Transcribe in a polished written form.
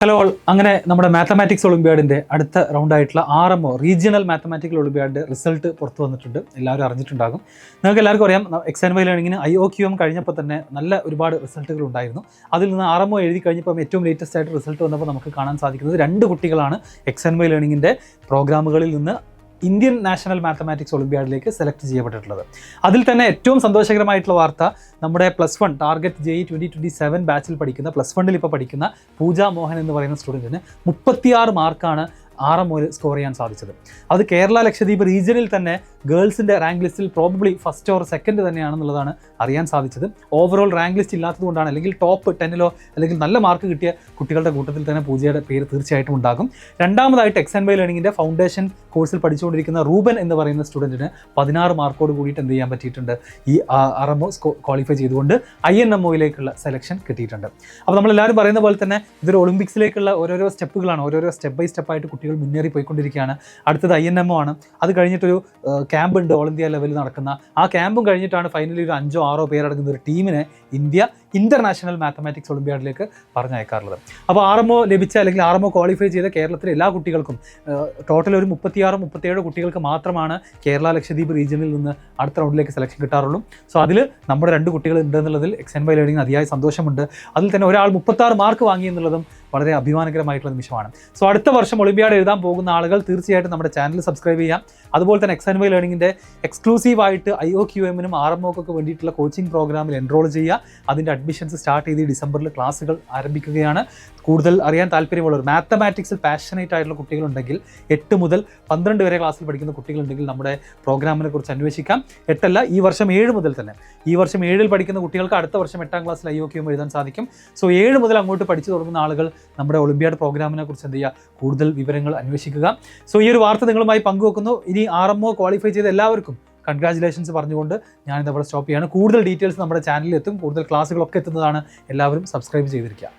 Hello all, അങ്ങനെ നമ്മുടെ mathematics ഒളിമ്പ്യാഡിൻ്റെ അടുത്ത റൗണ്ടായിട്ടുള്ള RMO റീജിയണൽ മാത്തമാറ്റിക്കൽ ഒളിമ്പ്യാഡിൻ്റെ റിസൾട്ട് പുറത്തു വന്നിട്ടുണ്ട്. എല്ലാവരും അറിഞ്ഞിട്ടുണ്ടാകും. നിങ്ങൾക്ക് എല്ലാവർക്കും അറിയാം, XNY ലേണിങ്ങിന് IOQM കഴിഞ്ഞപ്പോൾ തന്നെ നല്ല ഒരുപാട് റിസൾട്ടുകൾ ഉണ്ടായിരുന്നു. അതിൽ നിന്ന് RMO എഴുതി കഴിഞ്ഞപ്പോൾ ഏറ്റവും ലേറ്റസ്റ്റ് ആയിട്ട് റിസൾട്ട് വന്നപ്പോൾ നമുക്ക് കാണാൻ സാധിക്കുന്നത് 2 കുട്ടികളാണ് XNY ലേണിങ്ങിൻ്റെ പ്രോഗ്രാമുകളിൽ നിന്ന് ഇന്ത്യൻ നാഷണൽ മാത്തമാറ്റിക്സ് ഒളിമ്പ്യാഡിലേക്ക് സെലക്ട് ചെയ്യപ്പെട്ടിട്ടുള്ളത്. അതിൽ തന്നെ ഏറ്റവും സന്തോഷകരമായിട്ടുള്ള വാർത്ത, നമ്മുടെ +1 ടാർഗറ്റ് JEE 2027 ബാച്ചിൽ പഠിക്കുന്ന +1 ഇപ്പോൾ പഠിക്കുന്ന പൂജ മോഹൻ എന്ന് പറയുന്ന സ്റ്റുഡൻറ്റിന് 36 മാർക്കാണ് RMO സ്കോർ ചെയ്യാൻ സാധിച്ചത്. അത് കേരള ലക്ഷദ്വീപ് റീജിയനിൽ തന്നെ ഗേൾസിൻ്റെ റാങ്ക് ലിസ്റ്റിൽ പ്രോബബ്ലി ഫസ്റ്റ് ഓർ സെക്കൻഡ് തന്നെയാണെന്നുള്ളതാണ് അറിയാൻ സാധിച്ചത്. ഓവറോൾ റാങ്ക് ലിസ്റ്റ് ഇല്ലാത്തതുകൊണ്ടാണ്, അല്ലെങ്കിൽ ടോപ്പ് 10 അല്ലെങ്കിൽ നല്ല മാർക്ക് കിട്ടിയ കുട്ടികളുടെ കൂട്ടത്തിൽ തന്നെ പൂജയുടെ പേര് തീർച്ചയായിട്ടും ഉണ്ടാകും. രണ്ടാമതായിട്ട് XNY ലേണിങ്ങിൻ്റെ ഫൗണ്ടേഷൻ കോഴ്സിൽ പഠിച്ചുകൊണ്ടിരിക്കുന്ന റൂബൻ എന്ന് പറയുന്ന സ്റ്റുഡൻറ്റിന് 16 മാർക്കോട് കൂടിയിട്ട് എന്ത് ചെയ്യാൻ പറ്റിയിട്ടുണ്ട്, ഈ RMO ക്വാളിഫൈ ചെയ്തുകൊണ്ട് INMOയിലേക്കുള്ള സെലക്ഷൻ കിട്ടിയിട്ടുണ്ട്. അപ്പോൾ നമ്മളെല്ലാവരും പറയുന്ന പോലെ തന്നെ ഇതൊരു ഒളിമ്പിക്സിലേക്കുള്ള ഓരോരോ സ്റ്റെപ്പുകളാണ്, ഓരോരോ സ്റ്റെപ്പ് ബൈ സ്റ്റെപ്പായിട്ട് കുട്ടികൾ മുന്നേറി പോയിക്കൊണ്ടിരിക്കുകയാണ്. അടുത്തത് INMO ആണ്. അത് കഴിഞ്ഞിട്ടൊരു ക്യാമ്പ് ഉണ്ട്, ഓൾ ഇന്ത്യ ലെവലിൽ നടക്കുന്ന. ആ ക്യാമ്പും കഴിഞ്ഞിട്ടാണ് ഫൈനലി ഒരു 5-6 പേരടങ്ങുന്ന ഒരു ടീമിനെ ഇന്ത്യ ഇന്റർനാഷണൽ മാത്തമാറ്റിക്സ് ഒളിമ്പ്യാഡിലേക്ക് പറഞ്ഞയക്കാറുള്ളത്. അപ്പോൾ RMO ലഭിച്ച അല്ലെങ്കിൽ RMO ക്വാളിഫൈ ചെയ്ത കേരളത്തിലെ എല്ലാ കുട്ടികൾക്കും ടോട്ടൽ ഒരു 36-37 കുട്ടികൾക്ക് മാത്രമാണ് കേരള ലക്ഷദ്വീപ് റീജിയനിൽ നിന്ന് അടുത്ത റൗണ്ടിലേക്ക് സെലക്ഷൻ കിട്ടാറുള്ളൂ. സോ അതിൽ നമ്മുടെ 2 കുട്ടികൾ ഉണ്ടെന്നുള്ളതിൽ XNY ലേണിംഗ് അതിയായ സന്തോഷമുണ്ട്. അതിൽ തന്നെ ഒരാൾ 36 മാർക്ക് വാങ്ങി എന്നുള്ളതും വളരെ അഭിമാനകരമായിട്ടുള്ള നിമിഷമാണ്. സോ അടുത്ത വർഷം ഒളിമ്പ്യാഡ് എഴുതാൻ പോകുന്ന ആളുകൾ തീർച്ചയായിട്ടും നമ്മുടെ ചാനൽ സബ്സ്ക്രൈബ് ചെയ്യാം. അതുപോലെ തന്നെ XNY ലേണിങ്ങിൻ്റെ എക്സ്ക്ലൂസീവായിട്ട് IOQM-നും RMO-ക്കൊക്കെ വേണ്ടിയിട്ടുള്ള കോച്ചിങ് പ്രോഗ്രാമിൽ എൻറോൾ ചെയ്യുക. അതിൻ്റെ അഡ്മിഷൻസ് സ്റ്റാർട്ട് ചെയ്ത് ഡിസംബറിൽ ക്ലാസ്സുകൾ ആരംഭിക്കുകയാണ്. കൂടുതൽ അറിയാൻ താല്പര്യമുള്ളവർ, മാത്തമാറ്റിക്സിൽ പാഷനേറ്റ് ആയിട്ടുള്ള കുട്ടികളുണ്ടെങ്കിൽ, 8 മുതൽ 12 വരെ ക്ലാസ്സിൽ പഠിക്കുന്ന കുട്ടികളുണ്ടെങ്കിൽ നമ്മുടെ പ്രോഗ്രാമിനെ കുറിച്ച് അന്വേഷിക്കാം. 8 അല്ല, ഈ വർഷം 7 മുതൽ തന്നെ, ഈ വർഷം 7-ൽ പഠിക്കുന്ന കുട്ടികൾക്ക് അടുത്ത വർഷം 8ാം ക്ലാസ്സിൽ IOQM എഴുതാൻ സാധിക്കും. സോ 7 മുതൽ അങ്ങോട്ട് പഠിച്ചു തുടങ്ങുന്ന ആളുകൾ നമ്മുടെ ഒളിമ്പ്യാഡ് പ്രോഗ്രാമിനെ കുറിച്ച് എന്ത് ചെയ്യുക, കൂടുതൽ വിവരങ്ങൾ അന്വേഷിക്കുക. സോ ഈ ഒരു വാർത്ത നിങ്ങളുമായി പങ്കുവെക്കുന്നു. ഇനി RMO ക്വാളിഫൈ ചെയ്ത എല്ലാവർക്കും കൺഗ്രാജുലേഷൻസ് പറഞ്ഞുകൊണ്ട് ഞാനിതവിടെ സ്റ്റോപ്പ് ചെയ്യാണ്. കൂടുതൽ ഡീറ്റെയിൽസ് നമ്മുടെ ചാനലിൽ എത്തും, കൂടുതൽ ക്ലാസ്സുകളൊക്കെ എത്തുന്നതാണ്. എല്ലാവരും സബ്സ്ക്രൈബ് ചെയ്തിരിക്കുക.